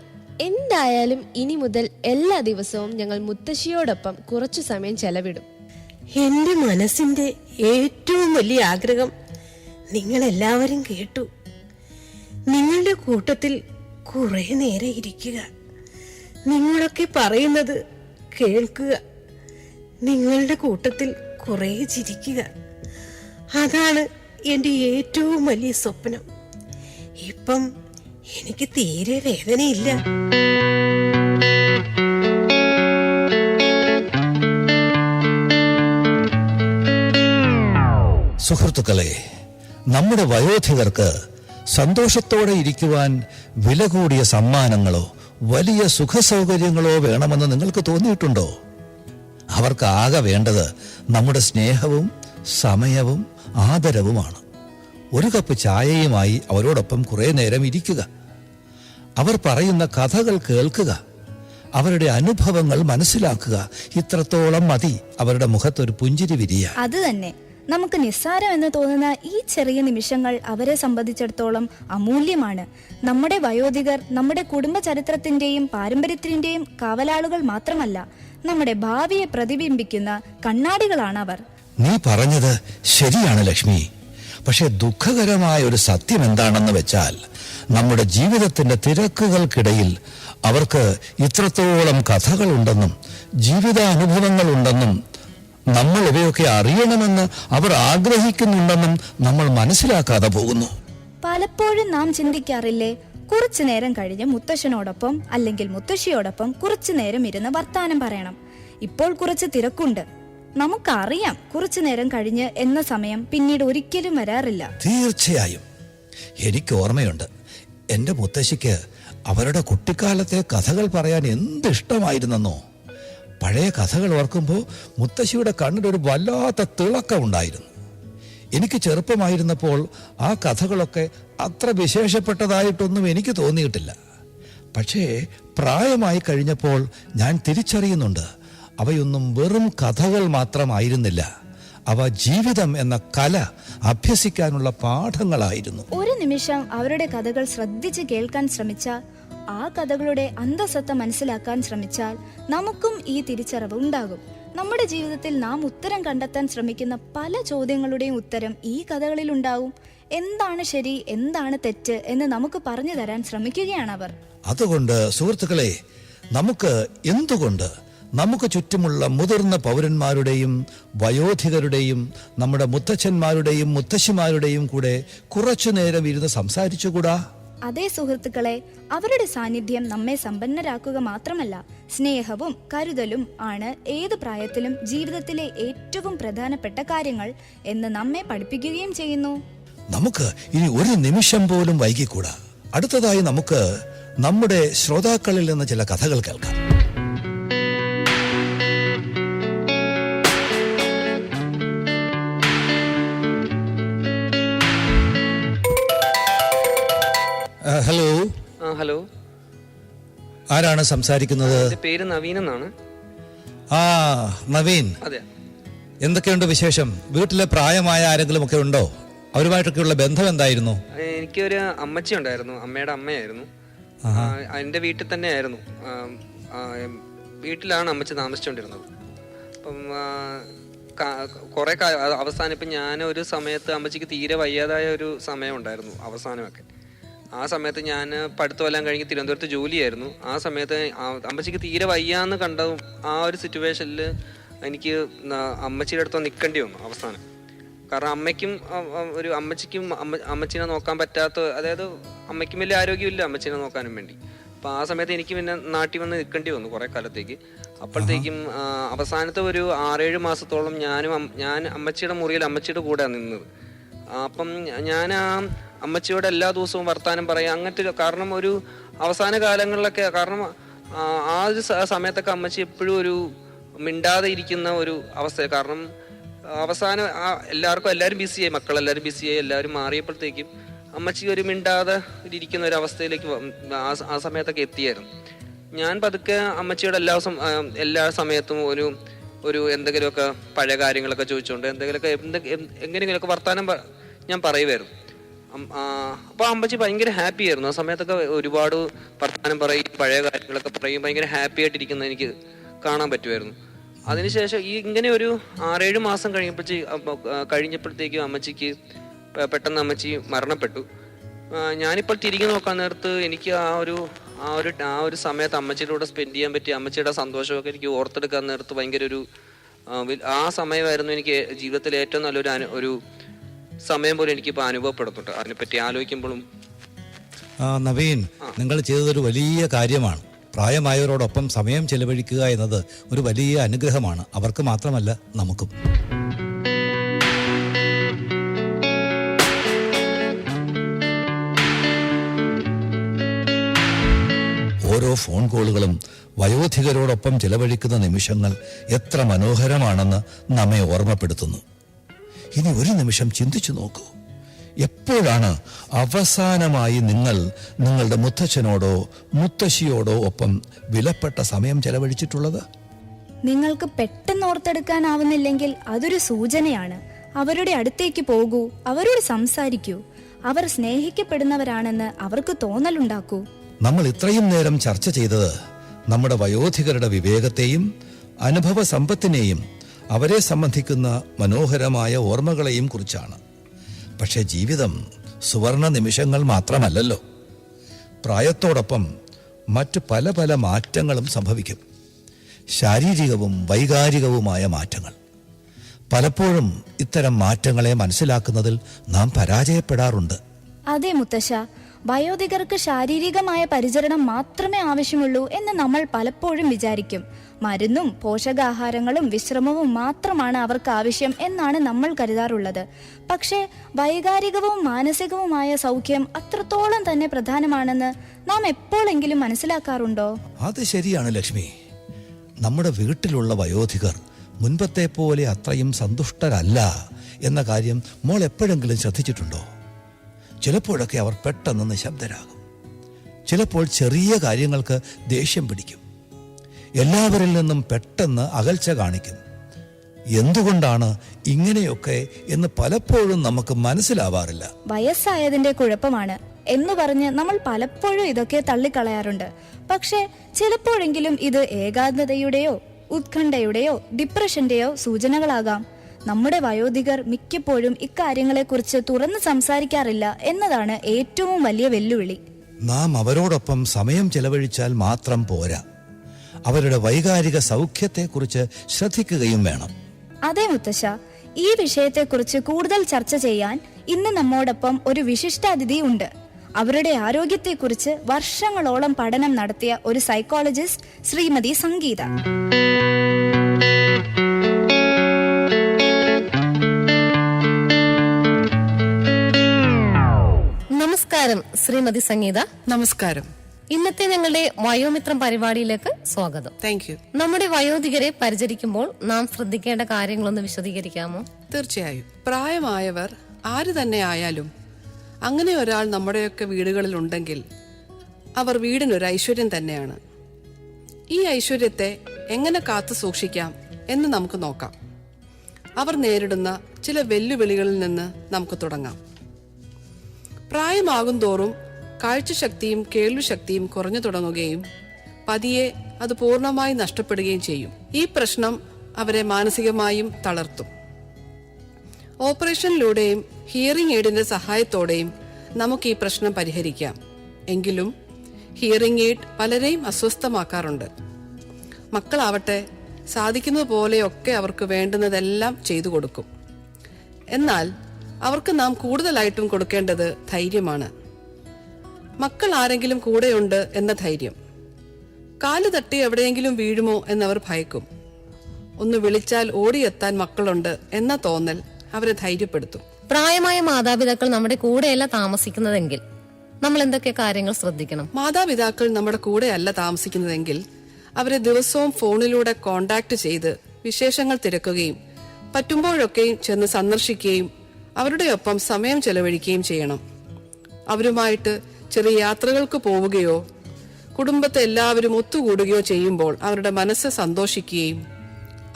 എന്തായാലും ഇനി മുതൽ എല്ലാ ദിവസവും ഞങ്ങൾ മുത്തശ്ശിയോടൊപ്പം കുറച്ചു സമയം ചെലവിടും. എൻ്റെ മനസ്സിൻ്റെ ഏറ്റവും വലിയ ആഗ്രഹം നിങ്ങളെല്ലാവരും കേട്ടു. നിങ്ങളുടെ കൂട്ടത്തിൽ കുറെ നേരം ഇരിക്കുക, നിങ്ങളൊക്കെ പറയുന്നത് കേൾക്കുക, നിങ്ങളുടെ കൂട്ടത്തിൽ കുറെ ചിരിക്കുക. അതാണ് എൻ്റെ ഏറ്റവും വലിയ സ്വപ്നം. ഇപ്പം എനിക്ക് തീരെ വേദനയില്ല. സുഹൃത്തുക്കളെ, നമ്മുടെ വയോധികർക്ക് സന്തോഷത്തോടെ ഇരിക്കുവാൻ വില കൂടിയ സമ്മാനങ്ങളോ വലിയ സുഖസൗകര്യങ്ങളോ വേണമെന്ന് നിങ്ങൾക്ക് തോന്നിയിട്ടുണ്ടോ? അവർക്ക് ആകെ വേണ്ടത് നമ്മുടെ സ്നേഹവും സമയവും ആദരവുമാണ്. ഒരു കപ്പ് ചായയുമായി അവരോടൊപ്പം കുറേ നേരം ഇരിക്കുക, അവർ പറയുന്ന കഥകൾ കേൾക്കുക, അവരുടെ അനുഭവങ്ങൾ മനസ്സിലാക്കുക. ഇത്രത്തോളം മതി അവരുടെ മുഖത്തൊരു പുഞ്ചിരി വിരിയ. അത് തന്നെ, നമുക്ക് നിസ്സാരം എന്ന് തോന്നുന്ന ഈ ചെറിയ നിമിഷങ്ങൾ അവരെ സംബന്ധിച്ചിടത്തോളം അമൂല്യമാണ്. നമ്മുടെ വയോധികർ നമ്മുടെ കുടുംബ ചരിത്രത്തിന്റെയും പാരമ്പര്യത്തിന്റെയും കാവലാളുകൾ മാത്രമല്ല, നമ്മുടെ ഭാവിയെ പ്രതിബിംബിക്കുന്ന കണ്ണാടികളാണ് അവർ. നീ പറഞ്ഞത് ശരിയാണ് ലക്ഷ്മി. പക്ഷെ ദുഃഖകരമായ ഒരു സത്യം എന്താണെന്ന് വെച്ചാൽ, നമ്മുടെ ജീവിതത്തിന്റെ തിരക്കുകൾക്കിടയിൽ അവർക്ക് ഇത്രത്തോളം കഥകളുണ്ടെന്നും ജീവിതാനുഭവങ്ങളുണ്ടെന്നും നമ്മൾ ഇവയൊക്കെ അറിയണമെന്ന് അവർ ആഗ്രഹിക്കുന്നുണ്ടെന്നും നമ്മൾ മനസ്സിലാക്കാതെ പോകുന്നു. പലപ്പോഴും നാം ചിന്തിക്കാറില്ലേ, കുറച്ചു നേരം കഴിഞ്ഞ് മുത്തശ്ശനോടൊപ്പം അല്ലെങ്കിൽ മുത്തശ്ശിയോടൊപ്പം കുറച്ചു നേരം ഇരുന്ന് വർത്താനം പറയണം. ഇപ്പോൾ കുറച്ച് തിരക്കുണ്ട്, നമുക്കറിയാം കുറച്ചു നേരം കഴിഞ്ഞ് എന്ന സമയം പിന്നീട് ഒരിക്കലും വരാറില്ല. തീർച്ചയായും എനിക്ക് ഓർമ്മയുണ്ട്, എൻ്റെ മുത്തശ്ശിക്ക് അവരുടെ കുട്ടിക്കാലത്തെ കഥകൾ പറയാൻ എന്ത് ഇഷ്ടമായിരുന്നെന്നോ. പഴയ കഥകൾ ഓർക്കുമ്പോൾ മുത്തശ്ശിയുടെ കണ്ണിലൊരു വല്ലാത്ത തിളക്കമുണ്ടായിരുന്നു. എനിക്ക് ചെറുപ്പമായിരുന്നപ്പോൾ ആ കഥകളൊക്കെ അത്ര വിശേഷപ്പെട്ടതായിട്ടൊന്നും എനിക്ക് തോന്നിയിട്ടില്ല. പക്ഷേ പ്രായമായി കഴിഞ്ഞപ്പോൾ ഞാൻ തിരിച്ചറിയുന്നുണ്ട്, അവയൊന്നും വെറും കഥകൾ മാത്രമായിരുന്നില്ല, അവ ജീവിതം എന്ന കല അഭ്യസിക്കാനുള്ള പാഠങ്ങളായിരുന്നു. ഒരു നിമിഷം അവരുടെ കഥകൾ ശ്രദ്ധിച്ച് കേൾക്കാൻ ശ്രമിച്ചാൽ, ആ കഥകളുടെ അന്തസത്ത മനസ്സിലാക്കാൻ ശ്രമിച്ചാൽ നമുക്കും ഈ തിരിച്ചറിവ് ഉണ്ടാകും. നമ്മുടെ ജീവിതത്തിൽ നാം ഉത്തരം കണ്ടെത്താൻ ശ്രമിക്കുന്ന പല ചോദ്യങ്ങളുടെയും ഉത്തരം ഈ കഥകളിൽ ഉണ്ടാവും. എന്താണ് ശരി, എന്താണ് തെറ്റ് എന്ന് നമുക്ക് പറഞ്ഞു തരാൻ ശ്രമിക്കുകയാണ് അവർ. അതുകൊണ്ട് സുഹൃത്തുക്കളെ, നമുക്ക് ചുറ്റുമുള്ള മുതിർന്ന പൗരന്മാരുടെയും വയോധികരുടെയും നമ്മുടെ മുത്തച്ഛന്മാരുടെയും മുത്തശ്ശിമാരുടെയും കൂടെ കുറച്ചു നേരം ഇരുന്ന് സംസാരിച്ചുകൂടാ? അതേ സുഹൃത്തുക്കളെ, അവരുടെ സാന്നിധ്യം നമ്മെ സമ്പന്നരാക്കുക മാത്രമല്ല, സ്നേഹവും കരുതലും ആണ് ഏത് പ്രായത്തിലും ജീവിതത്തിലെ ഏറ്റവും പ്രധാനപ്പെട്ട കാര്യങ്ങൾ എന്ന് നമ്മെ പഠിപ്പിക്കുകയും ചെയ്യുന്നു. നമുക്ക് ഇനി ഒരു നിമിഷം പോലും വൈകിക്കൂടാ. അടുത്തതായി നമുക്ക് നമ്മുടെ ശ്രോതാക്കളിൽ നിന്ന് ചില കഥകൾ കേൾക്കാം. ഹലോ. ഹലോ, ആരാണ് സംസാരിക്കുന്നത്? പേര് നവീൻ എന്നാണ്. നവീൻ, അതെ. എന്തൊക്കെയുണ്ട് വിശേഷം? വീട്ടിലെ പ്രായമായ ആരെങ്കിലും ഒക്കെ ഉണ്ടോ? അവരുമായിട്ടൊക്കെയുള്ള ബന്ധം എന്തായിരുന്നു? എനിക്കൊരു അമ്മച്ചി ഉണ്ടായിരുന്നു, അമ്മയുടെ അമ്മയായിരുന്നു. എൻ്റെ വീട്ടിൽ തന്നെ ആയിരുന്നു, വീട്ടിലാണ് അമ്മച്ചി താമസിച്ചുകൊണ്ടിരുന്നത്. അപ്പം കുറെ അവസാനം ഇപ്പം ഞാൻ ഒരു സമയത്ത് അമ്മച്ചിക്ക് തീരെ വയ്യാതായ ഒരു സമയം ഉണ്ടായിരുന്നു അവസാനമൊക്കെ. ആ സമയത്ത് ഞാൻ പഠിത്തമെല്ലാം കഴിഞ്ഞ് തിരുവനന്തപുരത്ത് ജോലിയായിരുന്നു. ആ സമയത്ത് അമ്മച്ചിക്ക് തീരെ വയ്യാന്ന് കണ്ടതും ആ ഒരു സിറ്റുവേഷനിൽ എനിക്ക് അമ്മച്ചിയുടെ അടുത്ത് നിൽക്കേണ്ടി വന്നു അവസാനം. കാരണം അമ്മച്ചിക്കും അമ്മച്ചിനെ നോക്കാൻ പറ്റാത്ത, അതായത് അമ്മയ്ക്കും വലിയ ആരോഗ്യമില്ല അമ്മച്ചിനെ നോക്കാനും വേണ്ടി. അപ്പം ആ സമയത്ത് എനിക്ക് പിന്നെ നാട്ടിൽ വന്ന് നിൽക്കേണ്ടി വന്നു കുറേ കാലത്തേക്ക്. അപ്പോഴത്തേക്കും അവസാനത്തെ ഒരു 6-7 മാസത്തോളം ഞാൻ അമ്മച്ചിയുടെ മുറിയിൽ അമ്മച്ചിയുടെ കൂടെയാണ് നിന്നത്. അപ്പം ഞാൻ അമ്മച്ചിയോട് എല്ലാ ദിവസവും വർത്താനം പറയാം അങ്ങനത്തെ. കാരണം ഒരു അവസാന കാലങ്ങളിലൊക്കെ, കാരണം ആ ഒരു സമയത്തൊക്കെ അമ്മച്ചി എപ്പോഴും ഒരു മിണ്ടാതെ ഇരിക്കുന്ന ഒരു അവസ്ഥ. കാരണം അവസാനം എല്ലാവരും ബിസിയായി, മക്കളെല്ലാവരും ബിസിയായി, എല്ലാവരും മാറിയപ്പോഴത്തേക്കും അമ്മച്ചി ഒരു മിണ്ടാതെ ഇരിക്കുന്ന ഒരു അവസ്ഥയിലേക്ക് ആ സമയത്തൊക്കെ എത്തിയായിരുന്നു. ഞാൻ പതുക്കെ അമ്മച്ചിയോട് എല്ലാ സമയത്തും ഒരു എന്തെങ്കിലുമൊക്കെ പഴയ കാര്യങ്ങളൊക്കെ ചോദിച്ചുകൊണ്ട് എങ്ങനെയെങ്കിലുമൊക്കെ വർത്താനം ഞാൻ പറയുമായിരുന്നു. അപ്പോൾ അമ്മച്ചി ഭയങ്കര ഹാപ്പി ആയിരുന്നു. ആ സമയത്തൊക്കെ ഒരുപാട് വർത്താനം പറയും, പഴയ കാര്യങ്ങളൊക്കെ പറയും, ഭയങ്കര ഹാപ്പി ആയിട്ടിരിക്കുന്നത് എനിക്ക് കാണാൻ പറ്റുമായിരുന്നു. അതിനുശേഷം ഇങ്ങനെ ഒരു 6-7 മാസം കഴിഞ്ഞപ്പോഴത്തേക്കും അമ്മച്ചിക്ക് പെട്ടെന്ന് അമ്മച്ചി മരണപ്പെട്ടു. ഞാനിപ്പോൾ തിരിഞ്ഞു നോക്കാൻ നേരത്ത് എനിക്ക് ആ ഒരു സമയത്ത് അമ്മച്ചിയുടെ കൂടെ സ്പെൻഡ് ചെയ്യാൻ പറ്റി അമ്മച്ചിയുടെ സന്തോഷമൊക്കെ എനിക്ക് ഓർത്തെടുക്കാൻ നേരത്ത് ഭയങ്കര ആ സമയമായിരുന്നു എനിക്ക് ജീവിതത്തിലെ ഏറ്റവും നല്ലൊരു സമയം പോലെ എനിക്കിപ്പോൾ അനുഭവപ്പെടുന്നുണ്ട്. അതിനെപ്പറ്റി ആലോചിക്കുമ്പോഴും. നവീൻ, നിങ്ങൾ ചെയ്തതൊരു വലിയ കാര്യമാണ്. പ്രായമായവരോടൊപ്പം സമയം ചെലവഴിക്കുക എന്നത് ഒരു വലിയ അനുഗ്രഹമാണ്, അവർക്ക് മാത്രമല്ല നമുക്കും. ഓരോ ഫോൺ കോളുകളും വയോധികരോടൊപ്പം ചെലവഴിക്കുന്ന നിമിഷങ്ങൾ എത്ര മനോഹരമാണെന്ന് നമ്മെ ഓർമ്മപ്പെടുത്തുന്നു. ഇനി ഒരു നിമിഷം ചിന്തിച്ചു നോക്കൂ, എപ്പോഴാണ് അവസാനമായി നിങ്ങളുടെ മുത്തച്ഛനോടോ മുത്തശ്ശിയോടോ ഒപ്പം വിലപ്പെട്ട സമയം ചെലവഴിച്ചിട്ടുള്ളത്? നിങ്ങൾക്ക് പെട്ടെന്ന് ഓർത്തെടുക്കാനാവുന്നില്ലെങ്കിൽ അതൊരു സൂചനയാണ്. അവരുടെ അടുത്തേക്ക് പോകൂ, അവരോട് സംസാരിക്കൂ. അവർ സ്നേഹിക്കപ്പെടുന്നവരാണെന്ന് അവർക്ക് തോന്നലുണ്ടാക്കൂ. നമ്മൾ ഇത്രയും നേരം ചർച്ച ചെയ്തത് നമ്മുടെ വയോധികരുടെ വിവേകത്തെയും അനുഭവ സമ്പത്തിനെയും അവരെ സംബന്ധിക്കുന്ന മനോഹരമായ ഓർമ്മകളെയും കുറിച്ചാണ്. പക്ഷേ ജീവിതം സുവർണ നിമിഷങ്ങൾ മാത്രമല്ലല്ലോ. പ്രായത്തോടൊപ്പം മറ്റ് പല പല മാറ്റങ്ങളും സംഭവിക്കും. ശാരീരികവും വൈകാരികവുമായ മാറ്റങ്ങൾ. പലപ്പോഴും ഇത്തരം മാറ്റങ്ങളെ മനസ്സിലാക്കുന്നതിൽ നാം പരാജയപ്പെടാറുണ്ട്. അതെ മുത്തശ്ശ, വയോധികർക്ക് ശാരീരികമായ പരിചരണം മാത്രമേ ആവശ്യമുള്ളൂ എന്ന് നമ്മൾ പലപ്പോഴും വിചാരിക്കും. മരുന്നും പോഷകാഹാരങ്ങളും വിശ്രമവും മാത്രമാണ് അവർക്ക് ആവശ്യം എന്നാണ് നമ്മൾ കരുതാറുള്ളത്. പക്ഷേ വൈകാരികവും മാനസികവുമായ സൗഖ്യം അത്രത്തോളം തന്നെ പ്രധാനമാണെന്ന് നാം എപ്പോഴെങ്കിലും മനസ്സിലാക്കാറുണ്ടോ? അത് ശരിയാണ് ലക്ഷ്മി. നമ്മുടെ വീട്ടിലുള്ള വയോധികർ മുൻപത്തെ പോലെ അത്രയും സന്തുഷ്ടരല്ല എന്ന കാര്യം മോൾ എപ്പോഴെങ്കിലും ശ്രദ്ധിച്ചിട്ടുണ്ടോ? ചിലപ്പോഴൊക്കെ അവർ പെട്ടെന്ന് നിശബ്ദരാകും. ചിലപ്പോൾ ചെറിയ കാര്യങ്ങൾക്ക് ദേഷ്യം പിടിക്കും. എല്ലാവരിൽ നിന്നും പെട്ടെന്ന് അകൽച്ച കാണിക്കും. എന്തുകൊണ്ടാണ് ഇങ്ങനെയൊക്കെ എന്ന് പലപ്പോഴും നമുക്ക് മനസ്സിലാവാറില്ല. വയസ്സായതിന്റെ കുഴപ്പമാണ് എന്ന് പറഞ്ഞ് നമ്മൾ പലപ്പോഴും ഇതൊക്കെ തള്ളിക്കളയാറുണ്ട്. പക്ഷേ ചിലപ്പോഴെങ്കിലും ഇത് ഏകാന്തതയുടെയോ ഉത്കണ്ഠയുടെയോ ഡിപ്രഷന്റെയോ സൂചനകളാകാം. നമ്മുടെ വയോധികർ മിക്കപ്പോഴും ഇക്കാര്യങ്ങളെക്കുറിച്ച് തുറന്ന് സംസാരിക്കാറില്ല എന്നതാണ് ഏറ്റവും വലിയ വെല്ലുവിളി. നാം അവരോടൊപ്പം സമയം ചെലവഴിച്ചാൽ മാത്രം പോരാ, അവരുടെ വൈകാരിക സൗഖ്യത്തെക്കുറിച്ച് ശ്രദ്ധിക്കുകയും വേണം. അതെ മുത്തശ്ശ, ഈ വിഷയത്തെക്കുറിച്ച് കൂടുതൽ ചർച്ച ചെയ്യാൻ ഇന്ന് നമ്മോടൊപ്പം ഒരു വിശിഷ്ടാതിഥി ഉണ്ട്. അവരുടെ ആരോഗ്യത്തെക്കുറിച്ച് വർഷങ്ങളോളം പഠനം നടത്തിയ ഒരു സൈക്കോളജിസ്റ്റ് ശ്രീമതി സംഗീത. നമസ്കാരം ശ്രീമതി സംഗീത. നമസ്കാരം. ഇന്നത്തെ ഞങ്ങളുടെ വയോമിത്രം പരിപാടിയിലേക്ക് സ്വാഗതം. Thank you. നമ്മുടെ വയോധികരെ പരിചരിക്കുമ്പോൾ നാം ശ്രദ്ധിക്കേണ്ട കാര്യങ്ങളൊന്ന് വിശദീകരിക്കാമോ? തീർച്ചയായും. പ്രായമായവർ ആര് തന്നെ ആയാലും അങ്ങനെ ഒരാൾ നമ്മുടെയൊക്കെ വീടുകളിൽ ഉണ്ടെങ്കിൽ അവർ വീടിനൊരു ഐശ്വര്യം തന്നെയാണ്. ഈ ഐശ്വര്യത്തെ എങ്ങനെ കാത്തു സൂക്ഷിക്കാം എന്ന് നമുക്ക് നോക്കാം. അവർ നേരിടുന്ന ചില വെല്ലുവിളികളിൽ നിന്ന് നമുക്ക് തുടങ്ങാം. പ്രായമാകും തോറും കാഴ്ചശക്തിയും കേൾവിശക്തിയും കുറഞ്ഞു തുടങ്ങുകയും പതിയെ അത് പൂർണ്ണമായി നഷ്ടപ്പെടുകയും ചെയ്യും. ഈ പ്രശ്നം അവരെ മാനസികമായും തളർത്തും. ഓപ്പറേഷനിലൂടെയും ഹിയറിംഗ് എയ്ഡിന്റെ സഹായത്തോടെയും നമുക്ക് ഈ പ്രശ്നം പരിഹരിക്കാം. എങ്കിലും ഹിയറിംഗ് എയ്ഡ് പലരെയും അസ്വസ്ഥമാക്കാറുണ്ട്. മക്കളാവട്ടെ സാധിക്കുന്നത് പോലെയൊക്കെ അവർക്ക് വേണ്ടുന്നതെല്ലാം ചെയ്തു കൊടുക്കും. എന്നാൽ അവർക്ക് നാം കൂടുതലായിട്ടും കൊടുക്കേണ്ടത് ധൈര്യമാണ്. മക്കൾ ആരെങ്കിലും കൂടെയുണ്ട് എന്ന ധൈര്യം. കാല് തട്ടി എവിടെയെങ്കിലും വീഴുമോ എന്നവർ ഭയക്കും. ഒന്ന് വിളിച്ചാൽ ഓടിയെത്താൻ മക്കളുണ്ട് എന്ന തോന്നൽ അവരെ ധൈര്യപ്പെടുത്തും. പ്രായമായ മാതാപിതാക്കൾ നമ്മുടെ കൂടെയല്ല താമസിക്കുന്നതെങ്കിൽ നമ്മൾ എന്തൊക്കെ കാര്യങ്ങൾ ശ്രദ്ധിക്കണം? മാതാപിതാക്കൾ നമ്മുടെ കൂടെയല്ല താമസിക്കുന്നതെങ്കിൽ അവരെ ദിവസവും ഫോണിലൂടെ കോണ്ടാക്ട് ചെയ്ത് വിശേഷങ്ങൾ തിരക്കുകയും പറ്റുമ്പോഴൊക്കെയും ചെന്ന് സന്ദർശിക്കുകയും അവരുടെ ഒപ്പം സമയം ചെലവഴിക്കുകയും ചെയ്യണം. അവരുമായിട്ട് ചെറിയ യാത്രകൾക്ക് പോവുകയോ കുടുംബത്തെ എല്ലാവരും ഒത്തുകൂടുകയോ ചെയ്യുമ്പോൾ അവരുടെ മനസ്സ് സന്തോഷിക്കുകയും